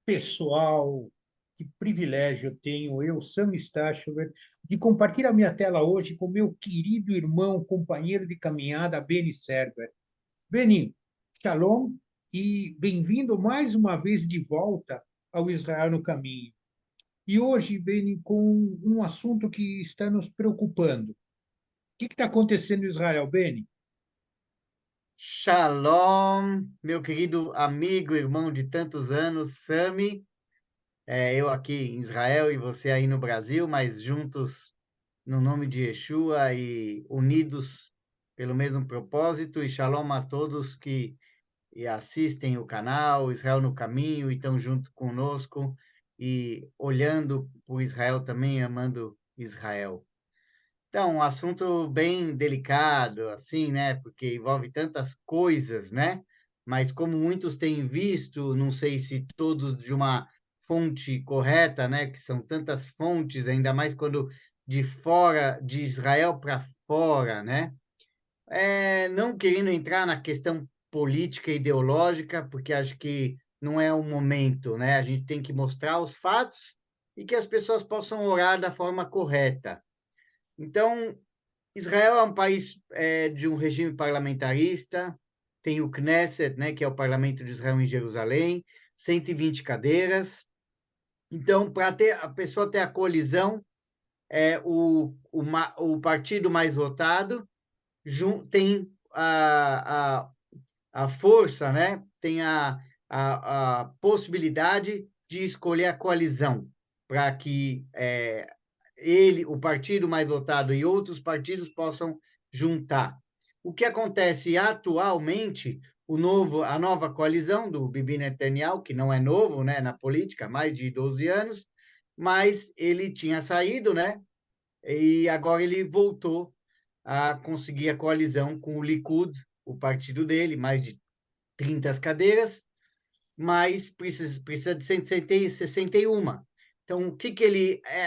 Pessoal, que privilégio eu tenho, eu, Sam Stachover, de compartilhar minha tela hoje com meu querido irmão, companheiro de caminhada, Beni Server. Beni, shalom e bem-vindo mais uma vez de volta ao Israel no Caminho. E hoje, Beni, com um assunto que está nos preocupando. O que está acontecendo em Israel, Beni? Shalom, meu querido amigo, irmão de tantos anos, Sami. Eu aqui em Israel e você aí no Brasil, mas juntos no nome de Yeshua e unidos pelo mesmo propósito. E shalom a todos que assistem o canal Israel no Caminho e estão junto conosco e olhando por Israel também, amando Israel. Então, um assunto bem delicado, assim, né? Porque envolve tantas coisas, né? Mas como muitos têm visto, não sei se todos de uma fonte correta, né? Que são tantas fontes, ainda mais quando de fora, de Israel para fora, né? Não querendo entrar na questão política e ideológica, porque acho que não é o momento, né? A gente tem que mostrar os fatos e que as pessoas possam orar da forma correta. Então, Israel é um país de um regime parlamentarista, tem o Knesset, né, que é o Parlamento de Israel em Jerusalém, 120 cadeiras. Então, para ter a pessoa ter a coalizão, o partido mais votado tem a força, né, tem a possibilidade de escolher a coalizão para que o partido mais votado e outros partidos possam juntar. O que acontece atualmente, a nova coalizão do Bibi Netanyahu, que não é novo, né, na política, mais de 12 anos, mas ele tinha saído, né, e agora ele voltou a conseguir a coalizão com o Likud, o partido dele, mais de 30 cadeiras, mas precisa de 161. Então,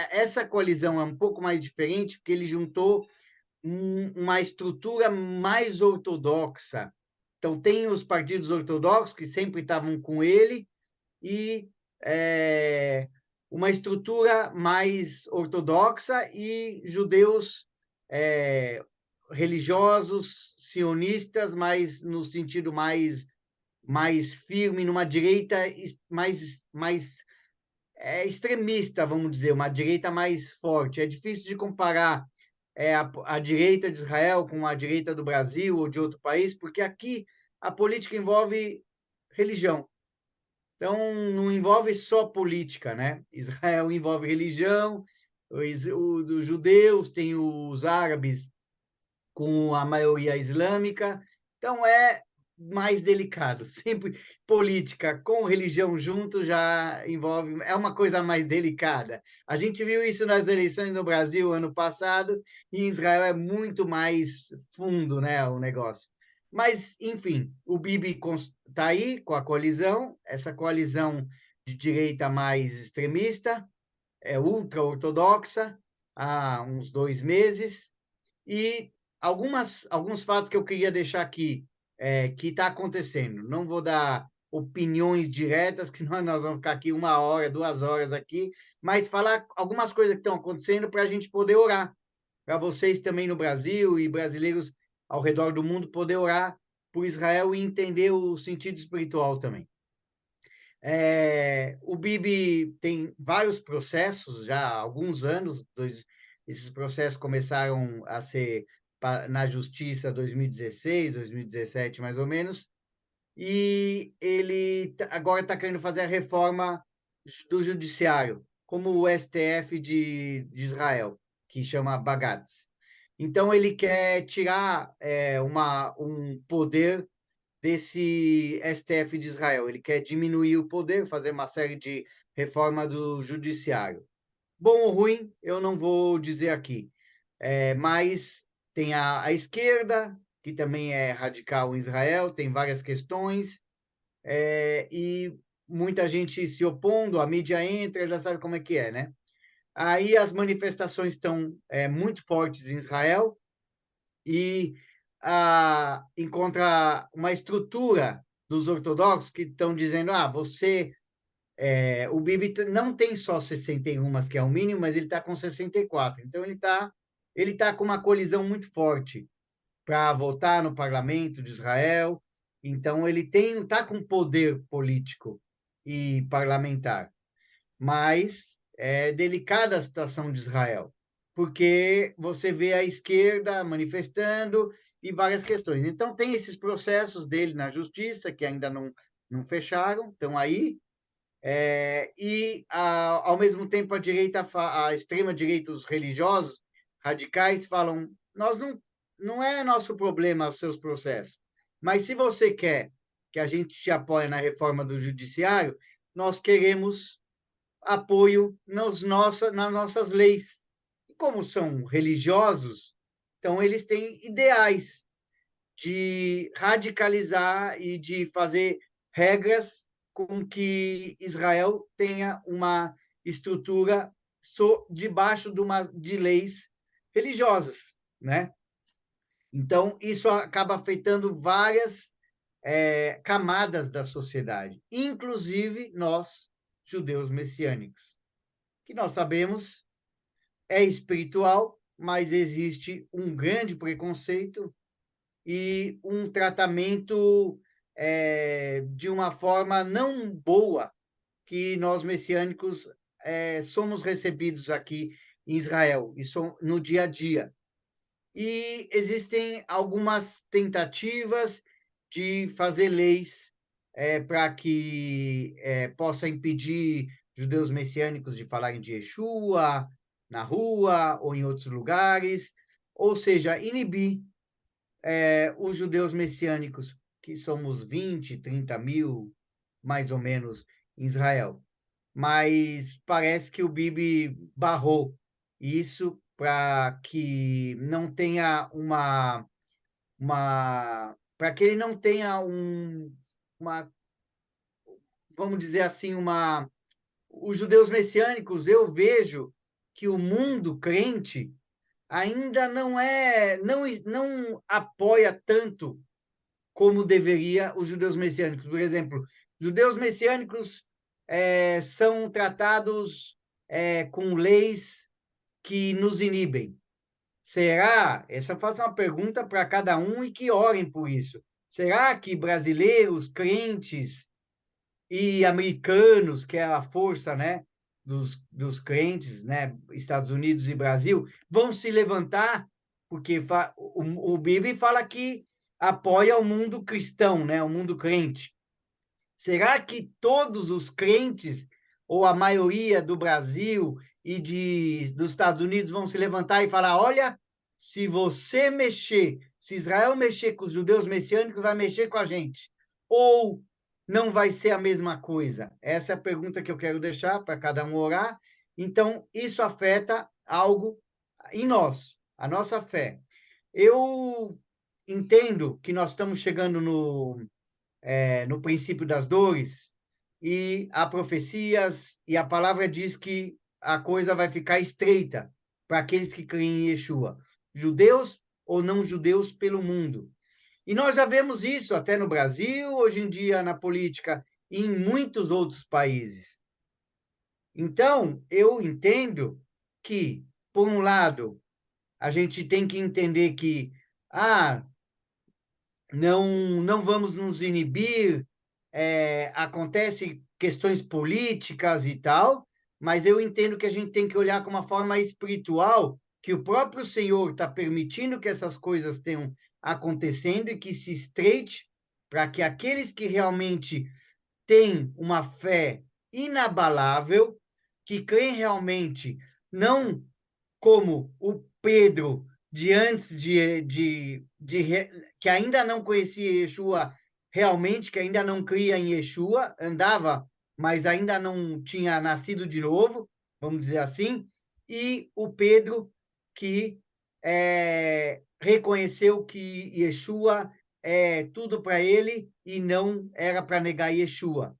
essa coalizão é um pouco mais diferente, porque ele juntou uma estrutura mais ortodoxa. Então, tem os partidos ortodoxos que sempre estavam com ele e é, uma estrutura mais ortodoxa e judeus é, religiosos, sionistas, mas no sentido mais firme, numa direita mais extremista, vamos dizer, uma direita mais forte. É difícil de comparar a direita de Israel com a direita do Brasil ou de outro país, porque aqui a política envolve religião. Então, não envolve só política, né? Israel envolve religião, dos judeus, tem os árabes com a maioria islâmica. Então, é mais delicado. Sempre política com religião junto já envolve, é uma coisa mais delicada. A gente viu isso nas eleições no Brasil ano passado, e em Israel é muito mais fundo, né, o negócio. Mas, enfim, o Bibi está aí com a coalizão, essa coalizão de direita mais extremista, ultra-ortodoxa, há uns 2 meses, e alguns fatos que eu queria deixar aqui, que está acontecendo. Não vou dar opiniões diretas, porque nós vamos ficar aqui 1 hora, 2 horas aqui, mas falar algumas coisas que estão acontecendo para a gente poder orar, para vocês também no Brasil e brasileiros ao redor do mundo poder orar por Israel e entender o sentido espiritual também. O Bibi tem vários processos já há alguns anos. Esses processos começaram a ser na Justiça 2016, 2017, mais ou menos, e ele agora está querendo fazer a reforma do judiciário, como o STF de Israel, que chama Bagatz. Então, ele quer tirar um poder desse STF de Israel. Ele quer diminuir o poder, fazer uma série de reforma do judiciário. Bom ou ruim, eu não vou dizer aqui. Mas tem a esquerda, que também é radical em Israel, tem várias questões, e muita gente se opondo, a mídia entra, já sabe como é que é, né? Aí as manifestações estão muito fortes em Israel, e encontra uma estrutura dos ortodoxos que estão dizendo: você O Bibi não tem só 61, que é o mínimo, mas ele está com 64. Então, ele tá com uma colisão muito forte para votar no parlamento de Israel. Então, ele está com poder político e parlamentar. Mas é delicada a situação de Israel, porque você vê a esquerda manifestando e várias questões. Então, tem esses processos dele na justiça, que ainda não fecharam, estão aí, ao mesmo tempo, a extrema-direita, os religiosos radicais, falam: nós não é nosso problema os seus processos, mas se você quer que a gente te apoie na reforma do judiciário, nós queremos apoio nas nossas leis. E como são religiosos, então eles têm ideais de radicalizar e de fazer regras com que Israel tenha uma estrutura debaixo de leis religiosas, né? Então, isso acaba afetando várias camadas da sociedade, inclusive nós, judeus messiânicos, que nós sabemos é espiritual, mas existe um grande preconceito e um tratamento de uma forma não boa que nós messiânicos somos recebidos aqui em Israel, isso no dia a dia. E existem algumas tentativas de fazer leis para que possa impedir judeus messiânicos de falarem de Yeshua na rua ou em outros lugares, ou seja, inibir os judeus messiânicos, que somos 20, 30 mil, mais ou menos, em Israel. Mas parece que o Bibi barrou isso para que não tenha para que ele não tenha uma, vamos dizer assim, os judeus messiânicos, eu vejo que o mundo crente ainda não apoia tanto como deveria os judeus messiânicos. Por exemplo, judeus messiânicos são tratados com leis que nos inibem. Será? Essa faço uma pergunta para cada um e que orem por isso. Será que brasileiros, crentes e americanos, que é a força, né, dos crentes, né, Estados Unidos e Brasil, vão se levantar? Porque o Bíblia fala que apoia o mundo cristão, né, o mundo crente. Será que todos os crentes, ou a maioria do Brasil e dos Estados Unidos, vão se levantar e falar: olha, se você mexer, se Israel mexer com os judeus messiânicos, vai mexer com a gente? Ou não vai ser a mesma coisa? Essa é a pergunta que eu quero deixar para cada um orar. Então, isso afeta algo em nós, a nossa fé. Eu entendo que nós estamos chegando no princípio das dores, e há profecias, e a palavra diz que a coisa vai ficar estreita para aqueles que creem em Yeshua, judeus ou não judeus pelo mundo. E nós já vemos isso até no Brasil, hoje em dia na política, e em muitos outros países. Então, eu entendo que, por um lado, a gente tem que entender que não vamos nos inibir, acontece questões políticas e tal, mas eu entendo que a gente tem que olhar com uma forma espiritual, que o próprio Senhor está permitindo que essas coisas tenham acontecendo e que se estreite para que aqueles que realmente têm uma fé inabalável, que creem realmente, não como o Pedro de antes que ainda não conhecia Yeshua realmente, que ainda não cria em Yeshua, andava, mas ainda não tinha nascido de novo, vamos dizer assim, e o Pedro que reconheceu que Yeshua é tudo para ele e não era para negar Yeshua.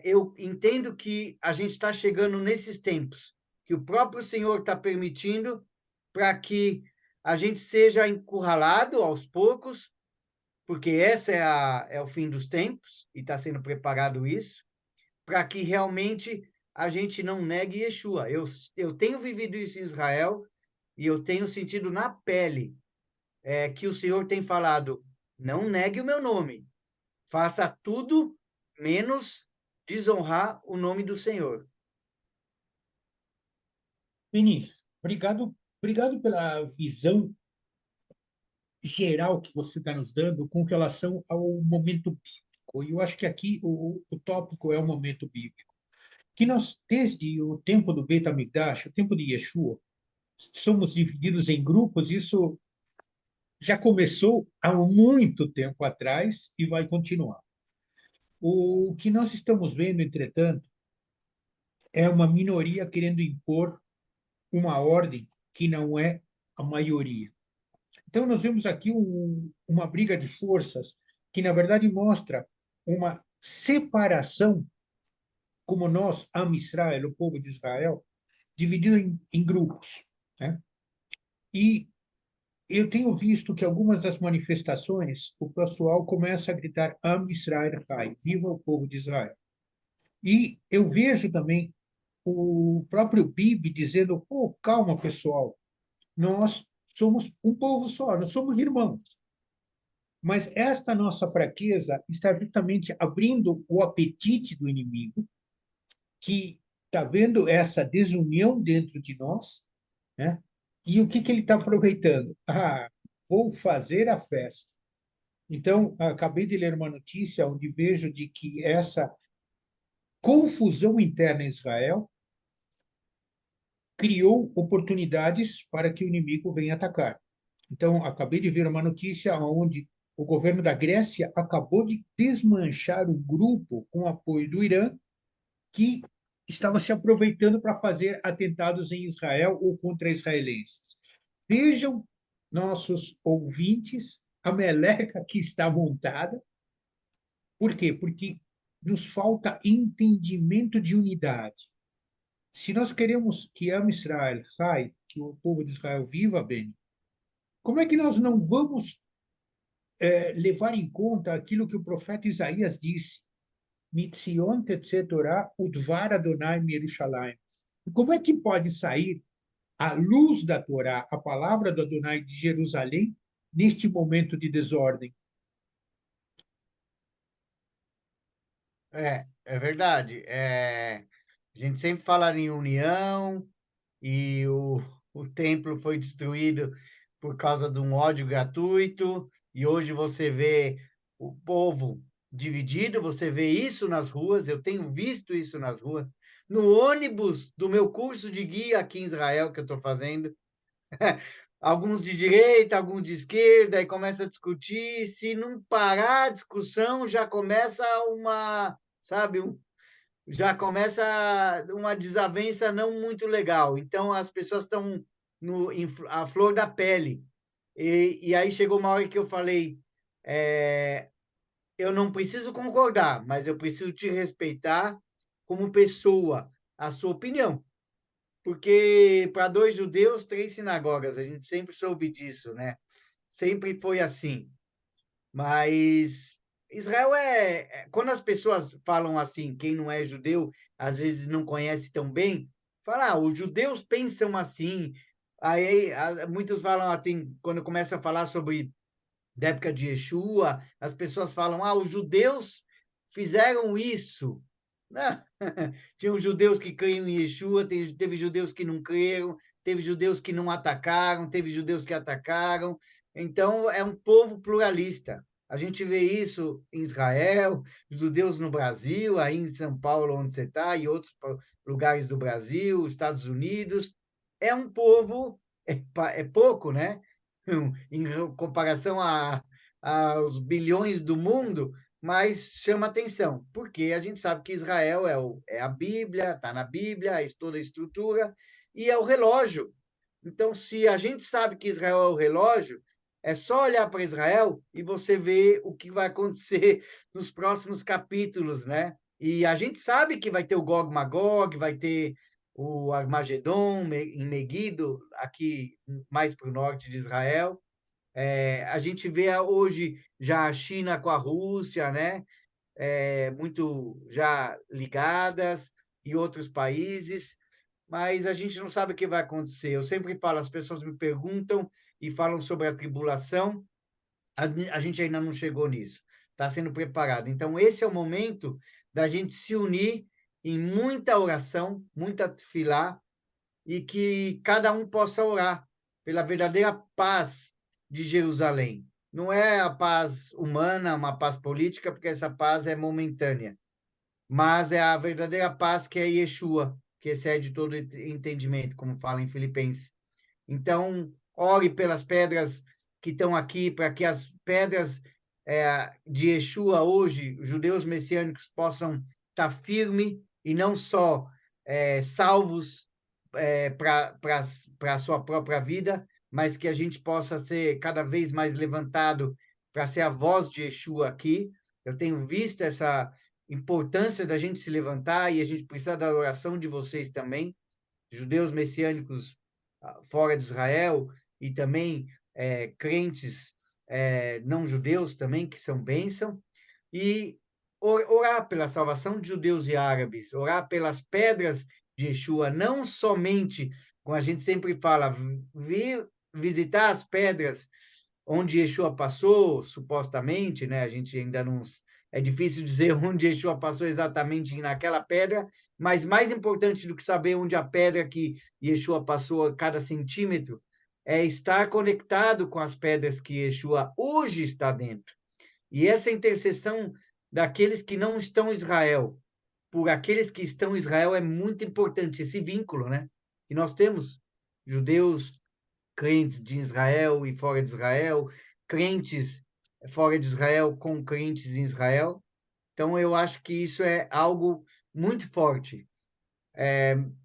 Eu entendo que a gente está chegando nesses tempos, que o próprio Senhor está permitindo para que a gente seja encurralado aos poucos, porque essa é o fim dos tempos, e está sendo preparado isso, para que realmente a gente não negue Yeshua. Eu tenho vivido isso em Israel e eu tenho sentido na pele que o Senhor tem falado: não negue o meu nome, faça tudo menos desonrar o nome do Senhor. Vini, obrigado pela visão geral que você está nos dando com relação ao momento bíblico. E eu acho que aqui o tópico é o momento bíblico. Que nós, desde o tempo do Beit HaMikdash, o tempo de Yeshua, somos divididos em grupos, isso já começou há muito tempo atrás e vai continuar. O que nós estamos vendo, entretanto, é uma minoria querendo impor uma ordem que não é a maioria. Então, nós vemos aqui uma briga de forças que, na verdade, mostra uma separação, como nós, Am Israel, o povo de Israel, dividido em grupos. Né? E eu tenho visto que algumas das manifestações, o pessoal começa a gritar Am Israel Chai, viva o povo de Israel. E eu vejo também o próprio Bibi dizendo, pô, calma, pessoal, nós somos um povo só, nós somos irmãos. Mas esta nossa fraqueza está justamente abrindo o apetite do inimigo, que está vendo essa desunião dentro de nós, né? E o que, que ele está aproveitando? Ah, vou fazer a festa. Então, acabei de ler uma notícia onde vejo de que essa confusão interna em Israel criou oportunidades para que o inimigo venha atacar. Então, acabei de ver uma notícia onde o governo da Grécia acabou de desmanchar um grupo com apoio do Irã que estava se aproveitando para fazer atentados em Israel ou contra israelenses. Vejam, nossos ouvintes, a meleca que está montada. Por quê? Porque nos falta entendimento de unidade. Se nós queremos que Am Israel, que o povo de Israel viva bem, como é que nós não vamos levar em conta aquilo que o profeta Isaías disse? Mitzion tetzeh Torah udvar Adonai Yerushalayim. Como é que pode sair a luz da Torá, a palavra do Adonai de Jerusalém, neste momento de desordem? É verdade. A gente sempre fala em união e o templo foi destruído por causa de um ódio gratuito, e hoje você vê o povo dividido, você vê isso nas ruas, eu tenho visto isso nas ruas, no ônibus do meu curso de guia aqui em Israel que eu estou fazendo, alguns de direita, alguns de esquerda, e começa a discutir, se não parar a discussão, já começa uma, sabe, já começa uma desavença não muito legal. Então, as pessoas estão à flor da pele. E aí chegou uma hora que eu falei: eu não preciso concordar, mas eu preciso te respeitar como pessoa, a sua opinião. Porque para dois judeus, três sinagogas, a gente sempre soube disso, né? Sempre foi assim. Mas Israel quando as pessoas falam assim, quem não é judeu, às vezes não conhece tão bem, fala, os judeus pensam assim. Aí muitos falam assim, quando começa a falar sobre da época de Yeshua, as pessoas falam, os judeus fizeram isso. Não. Tinha os judeus que creem em Yeshua, teve judeus que não creram, teve judeus que não atacaram, teve judeus que atacaram. Então, é um povo pluralista. A gente vê isso em Israel, judeus no Brasil, aí em São Paulo, onde você está, e outros lugares do Brasil, Estados Unidos. É um povo, é pouco, né? Em comparação aos bilhões do mundo, mas chama atenção, porque a gente sabe que Israel é a Bíblia, está na Bíblia, toda a estrutura, e é o relógio. Então, se a gente sabe que Israel é o relógio, é só olhar para Israel e você vê o que vai acontecer nos próximos capítulos, né? E a gente sabe que vai ter o Gog Magog, vai ter o Armagedon em Meguido, aqui mais para o norte de Israel. A gente vê hoje já a China com a Rússia, né? muito já ligadas e outros países, mas a gente não sabe o que vai acontecer. Eu sempre falo, as pessoas me perguntam e falam sobre a tribulação, a gente ainda não chegou nisso, está sendo preparado. Então, esse é o momento da gente se unir em muita oração, muita tefilá, e que cada um possa orar pela verdadeira paz de Jerusalém. Não é a paz humana, uma paz política, porque essa paz é momentânea, mas é a verdadeira paz que é Yeshua, que excede todo entendimento, como fala em Filipenses. Então, ore pelas pedras que estão aqui, para que as pedras de Yeshua hoje, os judeus messiânicos, possam estar firmes e não só salvos para a sua própria vida, mas que a gente possa ser cada vez mais levantado para ser a voz de Yeshua aqui. Eu tenho visto essa importância da gente se levantar e a gente precisa da oração de vocês também, judeus messiânicos fora de Israel e também crentes não judeus também, que são bênção, e orar pela salvação de judeus e árabes, orar pelas pedras de Yeshua, não somente, como a gente sempre fala, vir visitar as pedras onde Yeshua passou, supostamente, né? A gente ainda não. É difícil dizer onde Yeshua passou exatamente naquela pedra, mas mais importante do que saber onde a pedra que Yeshua passou a cada centímetro é estar conectado com as pedras que Yeshua hoje está dentro. E essa intercessão daqueles que não estão em Israel, por aqueles que estão em Israel, é muito importante, esse vínculo, né? Que nós temos, judeus crentes de Israel e fora de Israel, crentes fora de Israel com crentes em Israel. Então, eu acho que isso é algo muito forte.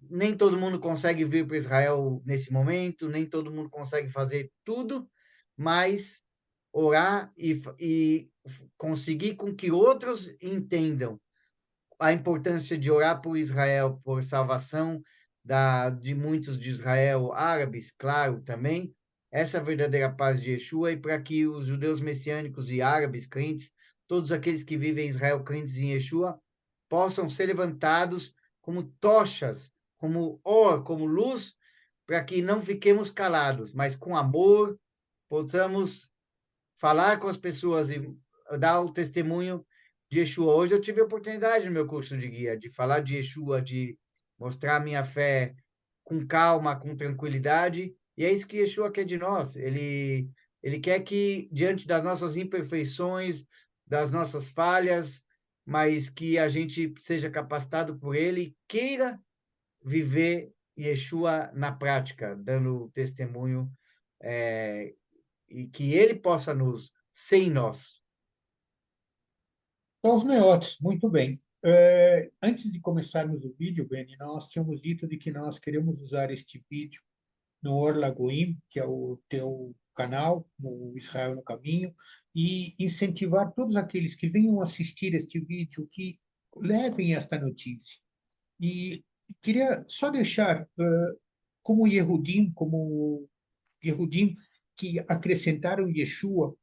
Nem todo mundo consegue vir para Israel nesse momento, nem todo mundo consegue fazer tudo, mas orar e conseguir com que outros entendam a importância de orar por Israel, por salvação de muitos de Israel, árabes, claro, também, essa verdadeira paz de Yeshua, e para que os judeus messiânicos e árabes crentes, todos aqueles que vivem em Israel crentes em Yeshua, possam ser levantados como tochas, como or, como luz, para que não fiquemos calados, mas com amor possamos falar com as pessoas e dar o testemunho de Yeshua. Hoje eu tive a oportunidade no meu curso de guia de falar de Yeshua, de mostrar a minha fé com calma, com tranquilidade, e é isso que Yeshua quer de nós. Ele quer que, diante das nossas imperfeições, das nossas falhas, mas que a gente seja capacitado por ele e queira viver Yeshua na prática, dando testemunho é, e que ele possa nos, sem nós. Então, os neotes, muito bem. Antes de começarmos o vídeo, Beni, nós tínhamos dito de que nós queremos usar este vídeo no Orla Goim, que é o teu canal, no Israel no Caminho, e incentivar todos aqueles que venham assistir este vídeo, que levem esta notícia. E queria só deixar como Yehudim que acrescentaram Yeshua,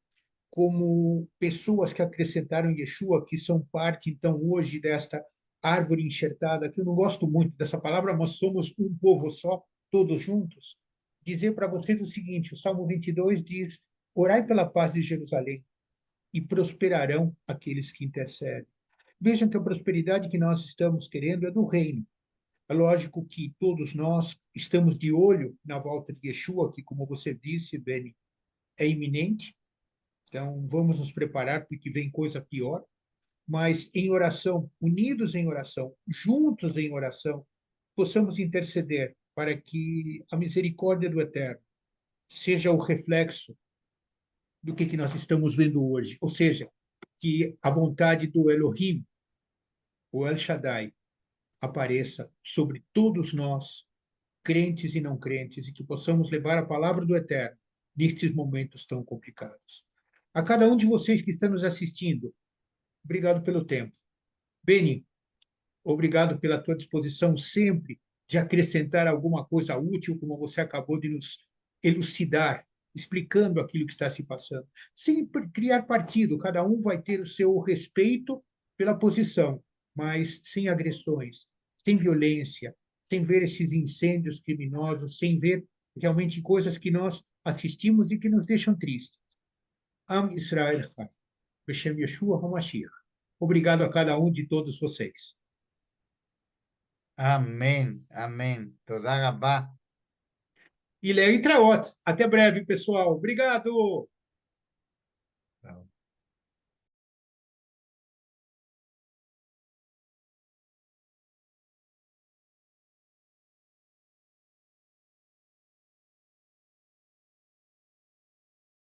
como pessoas que acrescentaram Yeshua, que são parte, então, hoje desta árvore enxertada, que eu não gosto muito dessa palavra, mas somos um povo só, todos juntos, dizer para vocês o seguinte: o Salmo 22 diz: orai pela paz de Jerusalém, e prosperarão aqueles que intercedem. Vejam que a prosperidade que nós estamos querendo é do reino. É lógico que todos nós estamos de olho na volta de Yeshua, que, como você disse, Beni, é iminente. Então, vamos nos preparar porque vem coisa pior. Mas em oração, unidos em oração, juntos em oração, possamos interceder para que a misericórdia do Eterno seja o reflexo do que nós estamos vendo hoje. Ou seja, que a vontade do Elohim, o El Shaddai, apareça sobre todos nós, crentes e não crentes, e que possamos levar a palavra do Eterno nestes momentos tão complicados. A cada um de vocês que está nos assistindo, obrigado pelo tempo. Beni, obrigado pela tua disposição sempre de acrescentar alguma coisa útil, como você acabou de nos elucidar, explicando aquilo que está se passando. Sem criar partido, cada um vai ter o seu respeito pela posição, mas sem agressões, sem violência, sem ver esses incêndios criminosos, sem ver realmente coisas que nós assistimos e que nos deixam tristes. Am Israel Chai. Beshem Yeshua HaMashiach. Obrigado a cada um de todos vocês. Amém, amém. Toda rabá. E Léo Intraot. Até breve, pessoal. Obrigado.